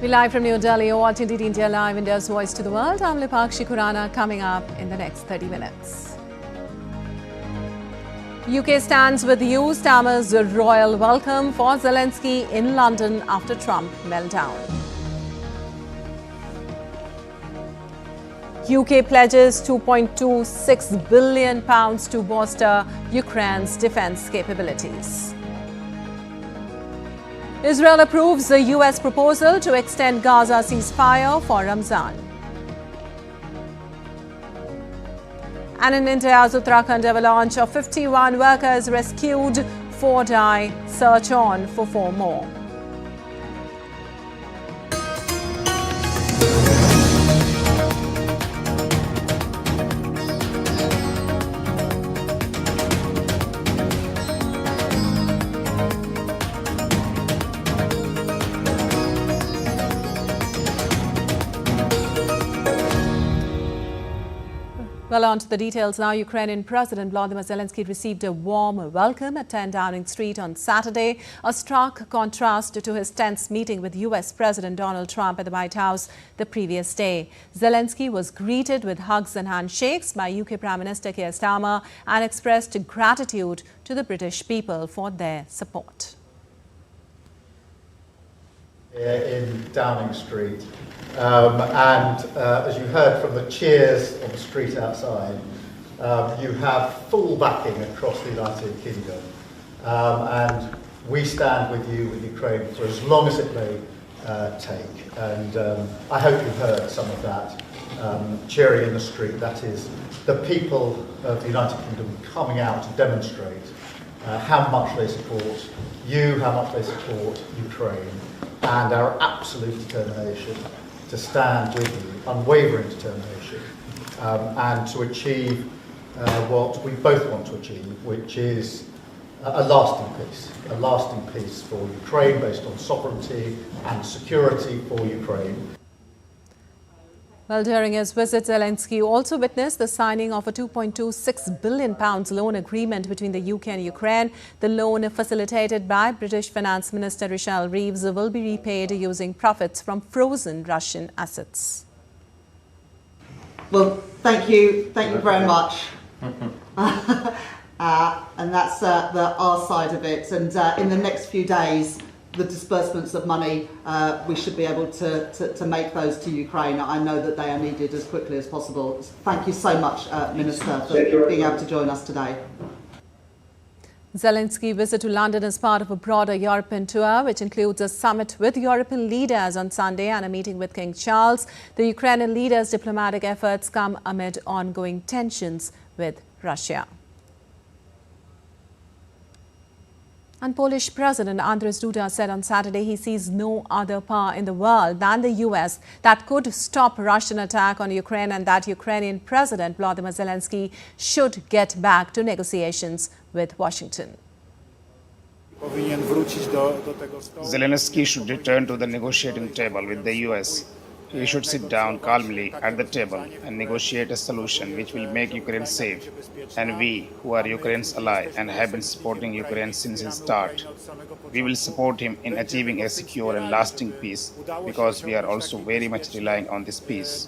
We're live from New Delhi, you're watching DD India Live, India's Voice to the World. I'm Lipakshi Khurana, coming up in the next 30 minutes. UK stands with you, stammers a royal welcome for Zelenskyy in London after Trump meltdown. UK pledges £2.26 billion to bolster Ukraine's defence capabilities. Israel approves the US proposal to extend Gaza ceasefire for Ramadan. And in India's Uttarakhand, avalanche of 51 workers rescued, 4 die, search on for 4 more. Well, on to the details now. Ukrainian President Volodymyr Zelenskyy received a warm welcome at 10 Downing Street on Saturday, a stark contrast to his tense meeting with US President Donald Trump at the White House the previous day. Zelenskyy was greeted with hugs and handshakes by UK Prime Minister Keir Starmer and expressed gratitude to the British people for their support. In Downing Street. As you heard from the cheers on the street outside, you have full backing across the United Kingdom. And we stand with you, with Ukraine, for as long as it may take. And I hope you've heard some of that cheering in the street. That is the people of the United Kingdom coming out to demonstrate how much they support you, how much they support Ukraine, and our absolute determination to stand with you, unwavering determination, and to achieve what we both want to achieve, which is a lasting peace for Ukraine based on sovereignty and security for Ukraine. Well, during his visit, Zelenskyy also witnessed the signing of a £2.26 billion loan agreement between the UK and Ukraine. The loan, facilitated by British Finance Minister Rachel Reeves, will be repaid using profits from frozen Russian assets. Well, thank you very much. And that's our side of it. And in the next few days, the disbursements of money, we should be able to make those to Ukraine. I know that they are needed as quickly as possible. Thank you so much, Minister, for being able to join us today. Zelensky's visit to London is part of a broader European tour, which includes a summit with European leaders on Sunday and a meeting with King Charles. The Ukrainian leader's diplomatic efforts come amid ongoing tensions with Russia. And Polish President Andrzej Duda said on Saturday he sees no other power in the world than the US that could stop Russian attack on Ukraine, and that Ukrainian President Volodymyr Zelenskyy should get back to negotiations with Washington. Zelenskyy should return to the negotiating table with the US. He should sit down calmly at the table and negotiate a solution which will make Ukraine safe. And we, who are Ukraine's ally and have been supporting Ukraine since its start, we will support him in achieving a secure and lasting peace, because we are also very much relying on this peace.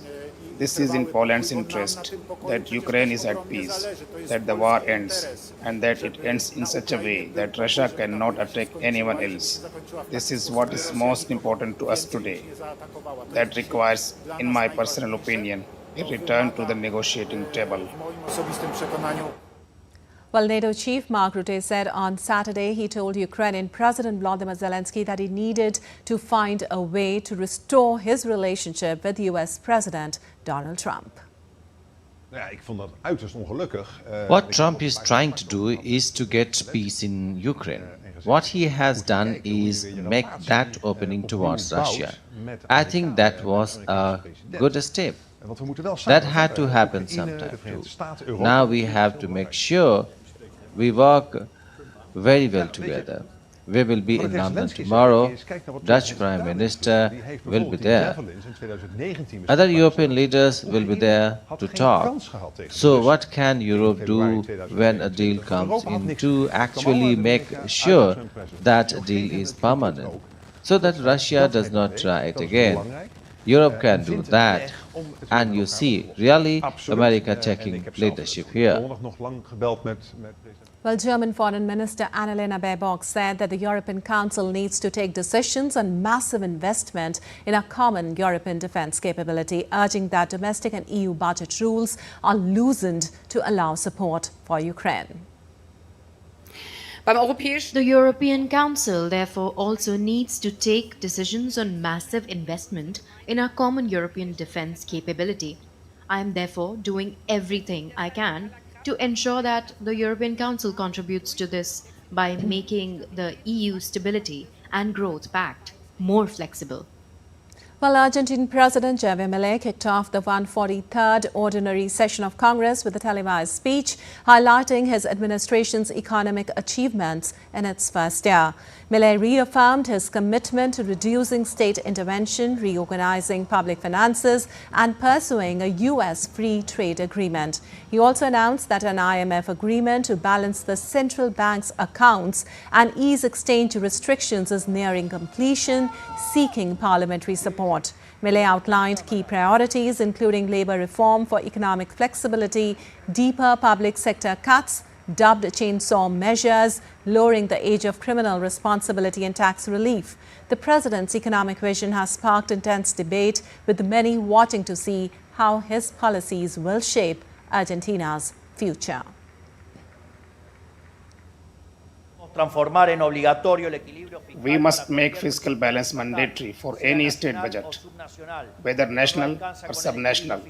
This is in Poland's interest, that Ukraine is at peace, that the war ends, and that it ends in such a way that Russia cannot attack anyone else. This is what is most important to us today. That requires, in my personal opinion, a return to the negotiating table. Well, NATO chief Mark Rutte said on Saturday he told Ukrainian President Volodymyr Zelenskyy that he needed to find a way to restore his relationship with US President Donald Trump. What Trump is trying to do is to get peace in Ukraine. What he has done is make that opening towards Russia. I think that was a good step. That had to happen sometime too. Now we have to make sure we work very well together. We will be in London tomorrow. Dutch Prime Minister will be there. Other European leaders will be there to talk. So what can Europe do when a deal comes in to actually make sure that a deal is permanent? so that Russia does not try it again. Europe can do that, and you see, really, America taking leadership here. Well, German Foreign Minister Annalena Baerbock said that the European Council needs to take decisions on massive investment in a common European defence capability, urging that domestic and EU budget rules are loosened to allow support for Ukraine. The European Council therefore also needs to take decisions on massive investment in our common European defence capability. I am therefore doing everything I can to ensure that the European Council contributes to this by making the EU Stability and Growth Pact more flexible. Well, Argentine President Javier Milei kicked off the 143rd Ordinary Session of Congress with a televised speech highlighting his administration's economic achievements in its first year. Milei reaffirmed his commitment to reducing state intervention, reorganizing public finances and pursuing a U.S. free trade agreement. He also announced that an IMF agreement to balance the central bank's accounts and ease exchange restrictions is nearing completion, seeking parliamentary support. Milei outlined key priorities, including labour reform for economic flexibility, deeper public sector cuts, dubbed chainsaw measures, lowering the age of criminal responsibility and tax relief. The president's economic vision has sparked intense debate, with many watching to see how his policies will shape Argentina's future. We must make fiscal balance mandatory for any state budget, whether national or subnational.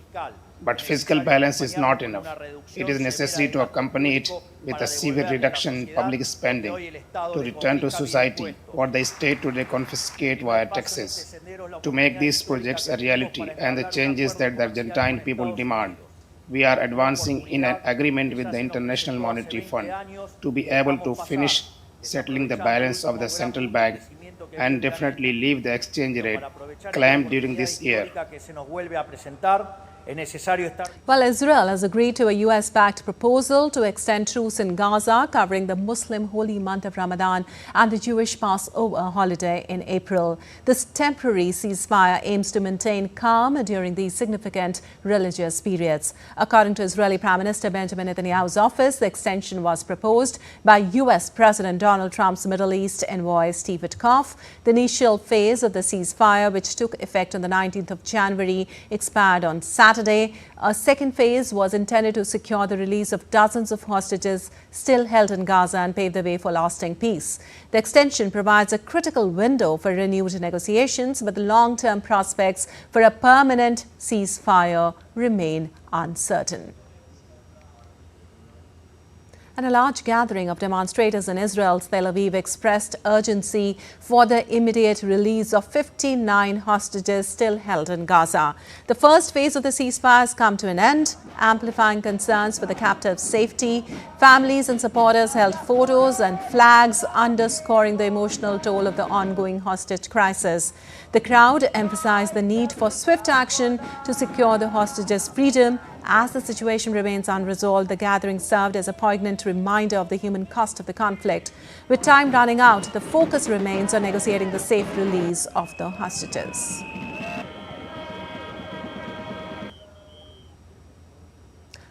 But fiscal balance is not enough. It is necessary to accompany it with a severe reduction in public spending to return to society what the state today confiscate via taxes, to make these projects a reality and the changes that the Argentine people demand. We are advancing in an agreement with the International Monetary Fund to be able to finish settling the balance of the central bank and definitely leave the exchange rate claimed during this year. Well, Israel has agreed to a US-backed proposal to extend truce in Gaza, covering the Muslim holy month of Ramadan and the Jewish Passover holiday in April. This temporary ceasefire aims to maintain calm during these significant religious periods. According to Israeli Prime Minister Benjamin Netanyahu's office, the extension was proposed by US President Donald Trump's Middle East envoy Steve Witkoff. The initial phase of the ceasefire, which took effect on the 19th of January, expired on Saturday. A second phase was intended to secure the release of dozens of hostages still held in Gaza and pave the way for lasting peace. The extension provides a critical window for renewed negotiations, but the long-term prospects for a permanent ceasefire remain uncertain. And a large gathering of demonstrators in Israel's Tel Aviv expressed urgency for the immediate release of 59 hostages still held in Gaza. The first phase of the ceasefire has come to an end, amplifying concerns for the captives' safety. Families and supporters held photos and flags underscoring the emotional toll of the ongoing hostage crisis. The crowd emphasized the need for swift action to secure the hostages' freedom. As the situation remains unresolved, the gathering served as a poignant reminder of the human cost of the conflict. With time running out, the focus remains on negotiating the safe release of the hostages.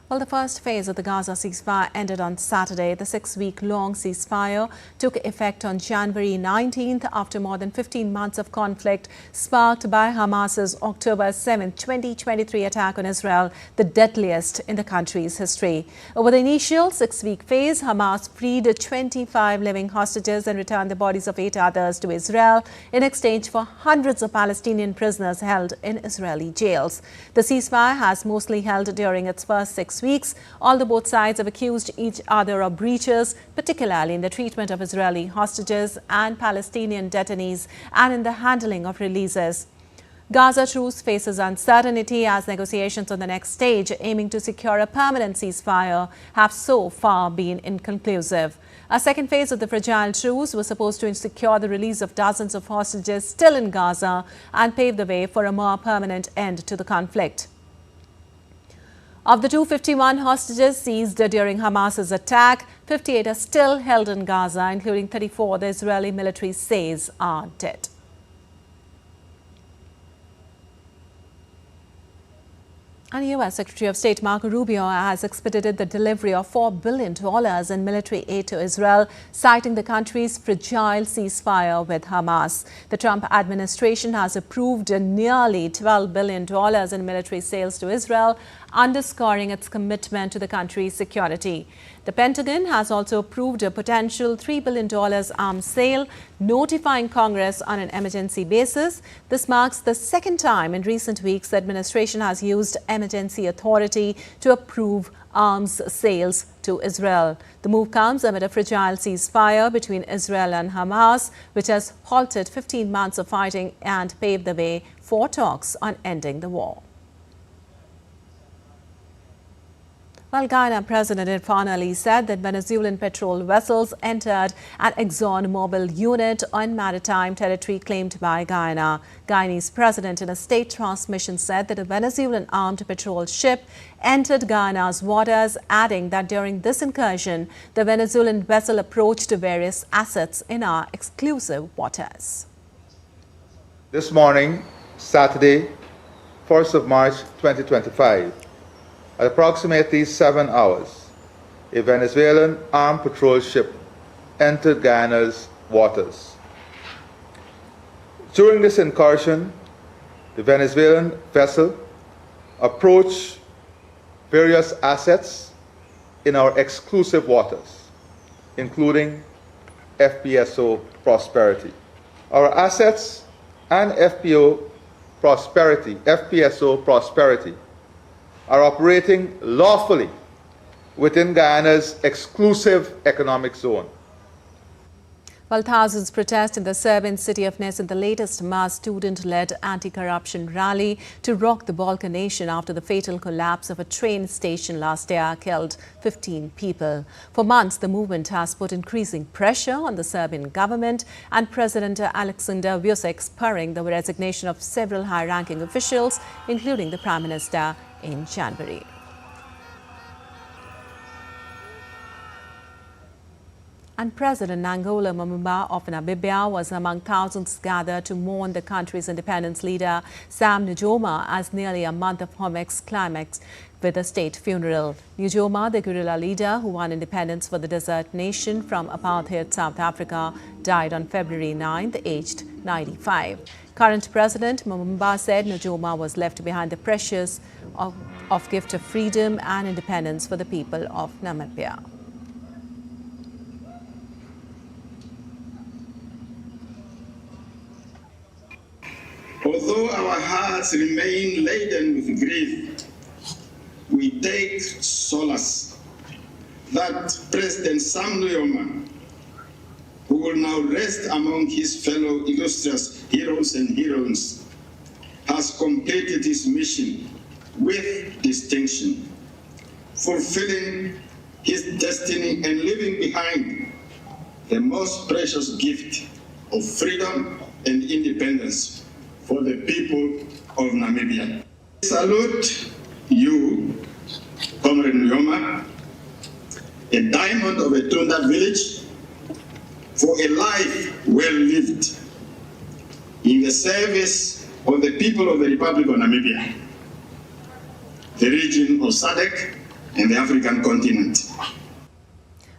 Well, the first phase of the Gaza ceasefire ended on Saturday. The 6-week-long ceasefire took effect on January 19th after more than 15 months of conflict sparked by Hamas's October 7, 2023 attack on Israel, the deadliest in the country's history. Over the initial 6-week phase, Hamas freed 25 living hostages and returned the bodies of 8 others to Israel in exchange for hundreds of Palestinian prisoners held in Israeli jails. The ceasefire has mostly held during its first 6 weeks, although both sides have accused each other of breaches, particularly in the treatment of Israeli hostages and Palestinian detainees and in the handling of releases. Gaza truce faces uncertainty as negotiations on the next stage, aiming to secure a permanent ceasefire, have so far been inconclusive. A second phase of the fragile truce was supposed to secure the release of dozens of hostages still in Gaza and pave the way for a more permanent end to the conflict. Of the 251 hostages seized during Hamas's attack, 58 are still held in Gaza, including 34 the Israeli military says are dead. And U.S. Secretary of State Marco Rubio has expedited the delivery of $4 billion in military aid to Israel, citing the country's fragile ceasefire with Hamas. The Trump administration has approved nearly $12 billion in military sales to Israel, underscoring its commitment to the country's security. The Pentagon has also approved a potential $3 billion arms sale, notifying Congress on an emergency basis. This marks the second time in recent weeks the administration has used emergency authority to approve arms sales to Israel. The move comes amid a fragile ceasefire between Israel and Hamas, which has halted 15 months of fighting and paved the way for talks on ending the war. Well, Guyana President finally said that Venezuelan petrol vessels entered an ExxonMobil unit on maritime territory claimed by Guyana. Guyanese president in a state transmission said that a Venezuelan armed patrol ship entered Guyana's waters, adding that during this incursion, the Venezuelan vessel approached various assets in our exclusive waters. This morning, Saturday, 1st of March 2025, at approximately 7 hours, a Venezuelan armed patrol ship entered Guyana's waters. During this incursion, the Venezuelan vessel approached various assets in our exclusive waters, including FPSO Prosperity. Our assets and FPSO Prosperity are operating lawfully within Guyana's exclusive economic zone. While thousands protest in the Serbian city of Nes in the latest mass student-led anti-corruption rally to rock the Balkan nation after the fatal collapse of a train station last year killed 15 people. For months, the movement has put increasing pressure on the Serbian government and President Aleksandar Vučić, spurring the resignation of several high-ranking officials, including the Prime Minister, in January. And President Nangola Lumumba of Namibia was among thousands gathered to mourn the country's independence leader Sam Nujoma as nearly a month of homage climaxed with a state funeral. Nujoma, the guerrilla leader who won independence for the desert nation from apartheid South Africa, died on February 9th, aged 95. Current President Lumumba said Nujoma was left behind the precious of gift of freedom and independence for the people of Namibia. Although our hearts remain laden with grief, we take solace that President Sam Nujoma, who will now rest among his fellow illustrious heroes and heroines, has completed his mission with distinction, fulfilling his destiny and leaving behind the most precious gift of freedom and independence for the people of Namibia. Salute you, Comrade Nujoma, a diamond of a Tunda village, for a life well lived in the service of the people of the Republic of Namibia, the region of SADC and the African continent.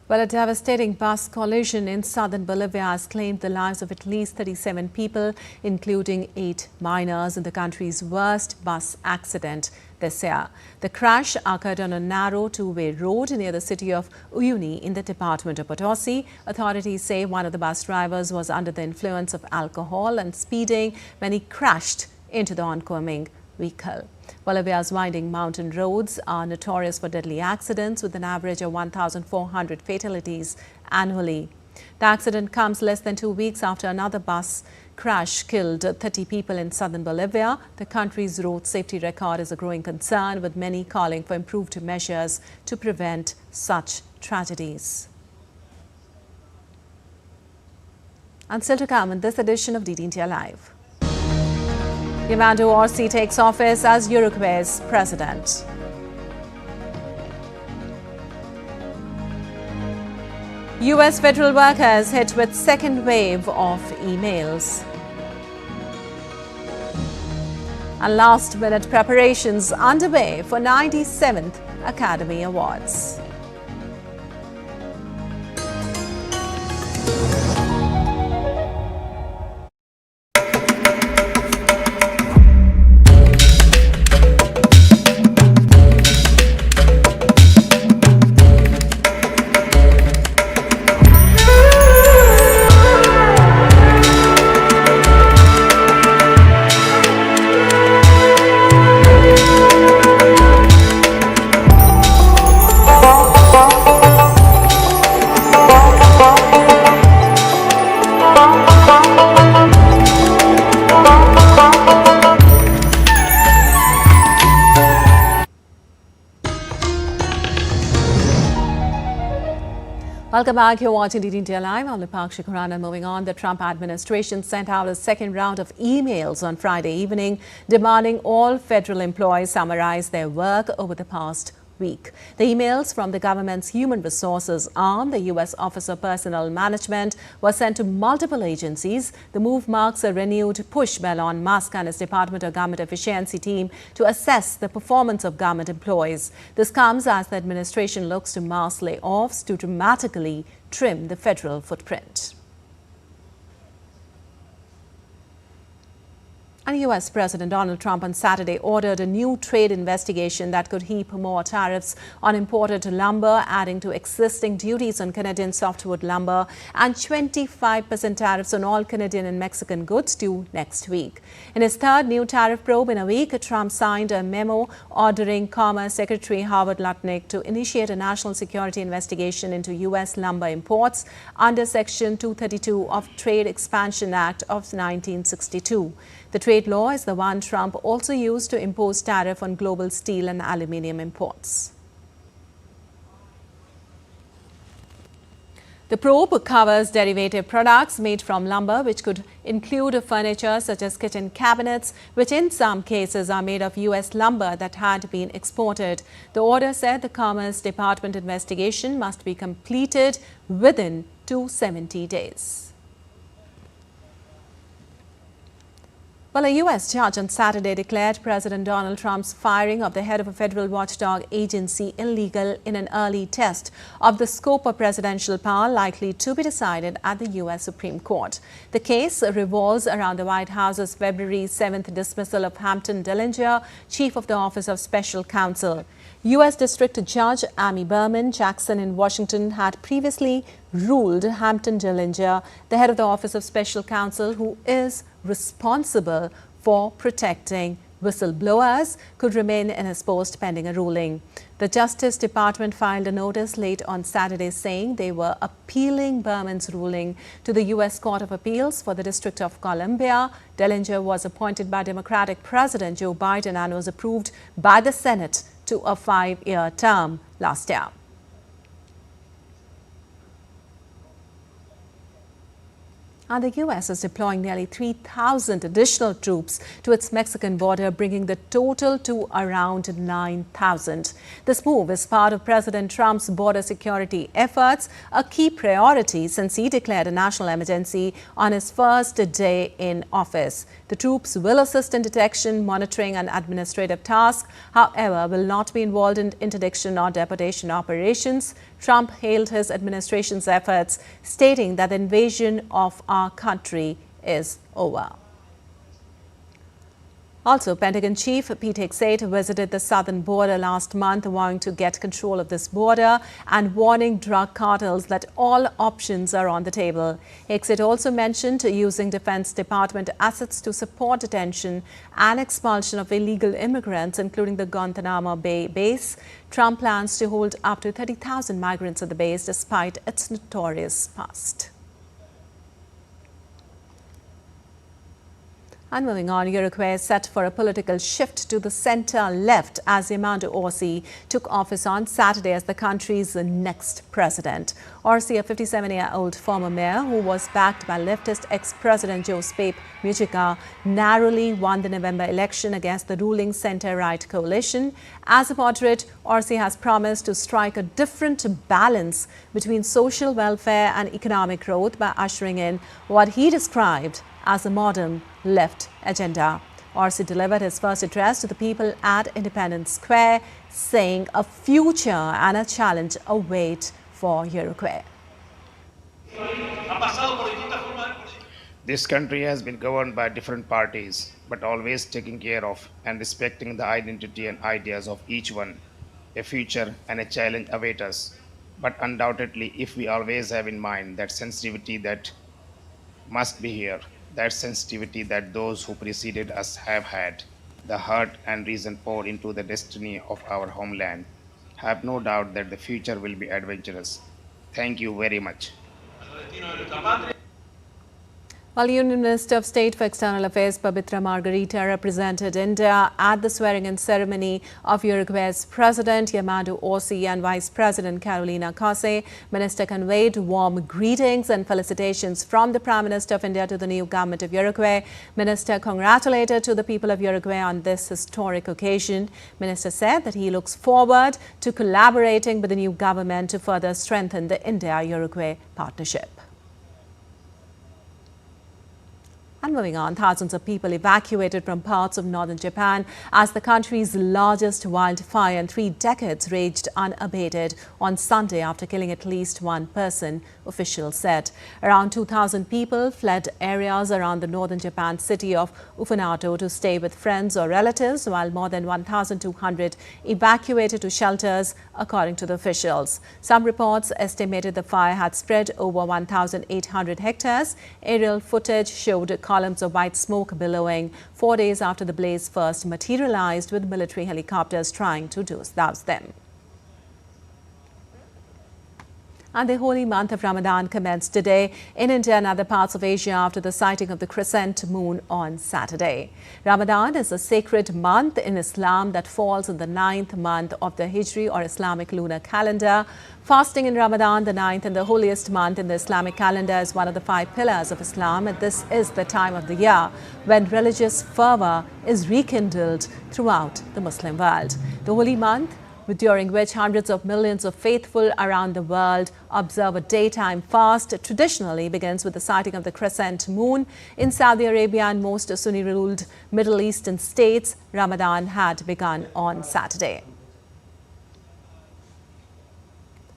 Well, a devastating bus collision in southern Bolivia has claimed the lives of at least 37 people, including 8 minors, in the country's worst bus accident this year. The crash occurred on a narrow two-way road near the city of Uyuni in the department of Potosi. Authorities say one of the bus drivers was under the influence of alcohol and speeding when he crashed into the oncoming vehicle. Bolivia's winding mountain roads are notorious for deadly accidents, with an average of 1,400 fatalities annually. The accident comes less than 2 weeks after another bus crash killed 30 people in southern Bolivia. The country's road safety record is a growing concern, with many calling for improved measures to prevent such tragedies. And still to come in this edition of DD India Live. Yamando Orsi takes office as Uruguay's president. US federal workers hit with second wave of emails. And last-minute preparations underway for 97th Academy Awards. Welcome back. You're watching DD India Live. I'm Lipakshi Khurana. Moving on, the Trump administration sent out a second round of emails on Friday evening demanding all federal employees summarize their work over the past week. The emails from the government's human resources arm, the U.S. Office of Personnel Management, were sent to multiple agencies. The move marks a renewed push by Elon Musk and his Department of Government Efficiency team to assess the performance of government employees. This comes as the administration looks to mass layoffs to dramatically trim the federal footprint. And U.S. President Donald Trump on Saturday ordered a new trade investigation that could heap more tariffs on imported lumber, adding to existing duties on Canadian softwood lumber and 25% tariffs on all Canadian and Mexican goods due next week. In his third new tariff probe in a week, Trump signed a memo ordering Commerce Secretary Howard Lutnick to initiate a national security investigation into U.S. lumber imports under Section 232 of Trade Expansion Act of 1962. The trade law is the one Trump also used to impose tariff on global steel and aluminium imports. The probe covers derivative products made from lumber, which could include furniture such as kitchen cabinets, which in some cases are made of U.S. lumber that had been exported. The order said the Commerce Department investigation must be completed within 270 days. Well, a U.S. judge on Saturday declared President Donald Trump's firing of the head of a federal watchdog agency illegal in an early test of the scope of presidential power likely to be decided at the U.S. Supreme Court. The case revolves around the White House's February 7th dismissal of Hampton Dellinger, chief of the Office of Special Counsel. U.S. District Judge Amy Berman Jackson in Washington had previously ruled Hampton Dellinger, the head of the Office of Special Counsel, who is responsible for protecting whistleblowers, could remain in his post pending a ruling. The Justice Department filed a notice late on Saturday saying they were appealing Berman's ruling to the U.S. Court of Appeals for the District of Columbia. Dellinger was appointed by Democratic President Joe Biden and was approved by the Senate to a 5-year term last year. And the U.S. is deploying nearly 3,000 additional troops to its Mexican border, bringing the total to around 9,000. This move is part of President Trump's border security efforts, a key priority since he declared a national emergency on his first day in office. The troops will assist in detection, monitoring and administrative tasks, however, will not be involved in interdiction or deportation operations. Trump hailed his administration's efforts, stating that the invasion of our country is over. Also, Pentagon Chief Pete Hegseth visited the southern border last month, vowing to get control of this border and warning drug cartels that all options are on the table. Hegseth also mentioned using Defense Department assets to support detention and expulsion of illegal immigrants, including the Guantanamo Bay base. Trump plans to hold up to 30,000 migrants at the base, despite its notorious past. And moving on, Uruguay is set for a political shift to the centre-left as Armando Orsi took office on Saturday as the country's next president. Orsi, a 57-year-old former mayor who was backed by leftist ex-president Josep Mujica, narrowly won the November election against the ruling centre-right coalition. As a moderate, Orsi has promised to strike a different balance between social welfare and economic growth by ushering in what he described as a modern left agenda. Orsi delivered his first address to the people at Independence Square, saying a future and a challenge await for Uruguay. This country has been governed by different parties, but always taking care of and respecting the identity and ideas of each one. A future and a challenge await us. But undoubtedly, if we always have in mind that sensitivity that must be here, that sensitivity that those who preceded us have had, the heart and reason poured into the destiny of our homeland, have no doubt that the future will be adventurous. Thank you very much. While Union Minister of State for External Affairs Pabitra Margarita represented India at the swearing-in ceremony of Uruguay's President Yamadu Orsi and Vice President Carolina Cose, Minister conveyed warm greetings and felicitations from the Prime Minister of India to the new government of Uruguay. Minister congratulated to the people of Uruguay on this historic occasion. Minister said that he looks forward to collaborating with the new government to further strengthen the India-Uruguay partnership. And moving on, thousands of people evacuated from parts of northern Japan as the country's largest wildfire in 3 decades raged unabated on Sunday after killing at least 1 person, officials said. Around 2,000 people fled areas around the northern Japan city of Ufanato to stay with friends or relatives, while more than 1,200 evacuated to shelters, according to the officials. Some reports estimated the fire had spread over 1,800 hectares. Aerial footage showed columns of white smoke billowing 4 days after the blaze first materialized, with military helicopters trying to douse them. And the holy month of Ramadan commenced today in India and other parts of Asia after the sighting of the crescent moon on Saturday. Ramadan is a sacred month in Islam that falls in the 9th month of the Hijri or Islamic lunar calendar. Fasting in Ramadan, the 9th and the holiest month in the Islamic calendar, is one of the 5 pillars of Islam, and this is the time of the year when religious fervor is rekindled throughout the Muslim world. The holy month, during which hundreds of millions of faithful around the world observe a daytime fast, traditionally begins with the sighting of the crescent moon. In Saudi Arabia and most Sunni-ruled Middle Eastern states, Ramadan had begun on Saturday.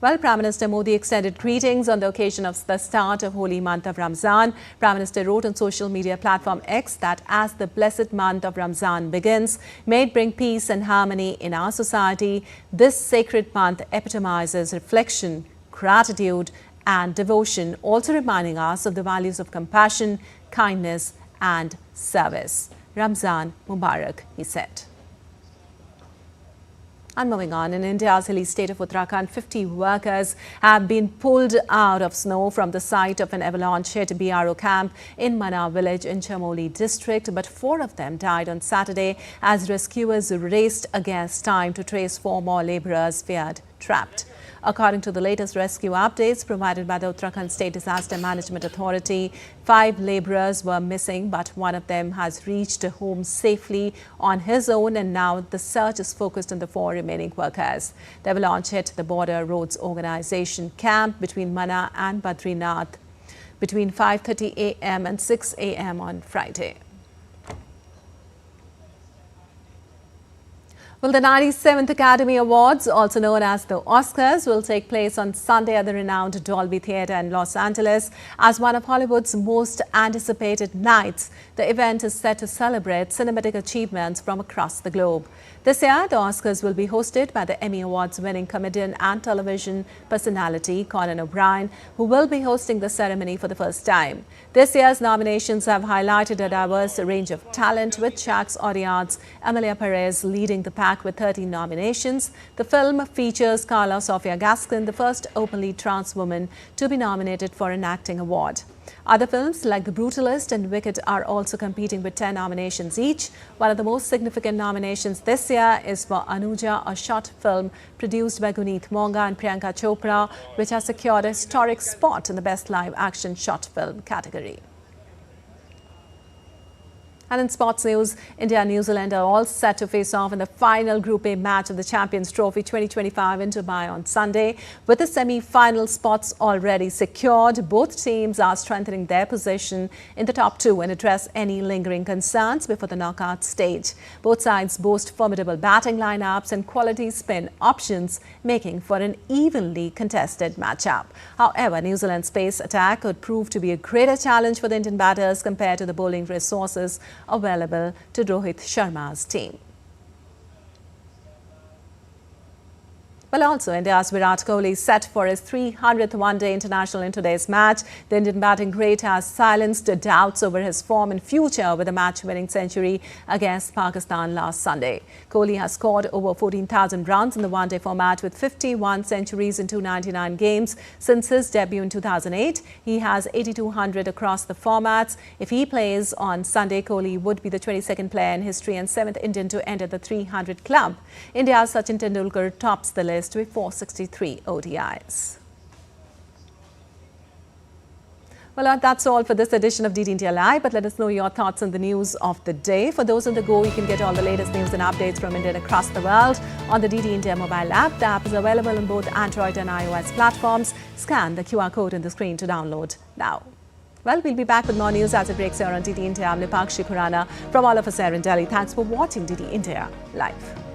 Well, Prime Minister Modi extended greetings on the occasion of the start of holy month of Ramzan. Prime Minister wrote on social media platform X that as the blessed month of Ramzan begins, may it bring peace and harmony in our society. This sacred month epitomizes reflection, gratitude and devotion, also reminding us of the values of compassion, kindness and service. Ramzan Mubarak, he said. And moving on, in India's hilly state of Uttarakhand, 50 workers have been pulled out of snow from the site of an avalanche-hit BRO camp in Mana village in Chamoli district, but 4 of them died on Saturday as rescuers raced against time to trace 4 more labourers feared trapped. According to the latest rescue updates provided by the Uttarakhand State Disaster Management Authority, 5 labourers were missing, but 1 of them has reached home safely on his own, and now the search is focused on the 4 remaining workers. The avalanche hit the Border Roads Organisation camp between Mana and Badrinath between 5:30 a.m. and 6 a.m. on Friday. Well, the 97th Academy Awards, also known as the Oscars, will take place on Sunday at the renowned Dolby Theatre in Los Angeles as one of Hollywood's most anticipated nights. The event is set to celebrate cinematic achievements from across the globe. This year, the Oscars will be hosted by the Emmy Awards-winning comedian and television personality Conan O'Brien, who will be hosting the ceremony for the first time. This year's nominations have highlighted a diverse range of talent, with Shaq's audience Emilia Perez leading the pack with 13 nominations. The film features Carla Sofia Gaskin, the first openly trans woman to be nominated for an acting award. Other films like The Brutalist and Wicked are also competing with 10 nominations each. One of the most significant nominations this year is for Anuja, a short film produced by Guneet Monga and Priyanka Chopra, which has secured a historic spot in the Best Live Action Short Film category. And in sports news, India and New Zealand are all set to face off in the final Group A match of the Champions Trophy 2025 in Dubai on Sunday. With the semi-final spots already secured, both teams are strengthening their position in the top two and address any lingering concerns before the knockout stage. Both sides boast formidable batting lineups and quality spin options, making for an evenly contested matchup. However, New Zealand's pace attack could prove to be a greater challenge for the Indian batters compared to the bowling resources available to Rohit Sharma's team. Well, also, India's Virat Kohli set for his 300th one-day international in today's match. The Indian batting great has silenced doubts over his form and future with a match-winning century against Pakistan last Sunday. Kohli has scored over 14,000 runs in the one-day format with 51 centuries in 299 games since his debut in 2008. He has 8,200 across the formats. If he plays on Sunday, Kohli would be the 22nd player in history and 7th Indian to enter the 300 club. India's Sachin Tendulkar tops the list with 463 ODIs. Well, that's all for this edition of DD India Live, but let us know your thoughts on the news of the day. For those on the go, you can get all the latest news and updates from India and across the world on the DD India mobile app. The app is available on both Android and iOS platforms. Scan the QR code on the screen to download now. Well, we'll be back with more news as it breaks here on DD India. I'm Nipakshi Khurana from all of us here in Delhi. Thanks for watching DD India Live.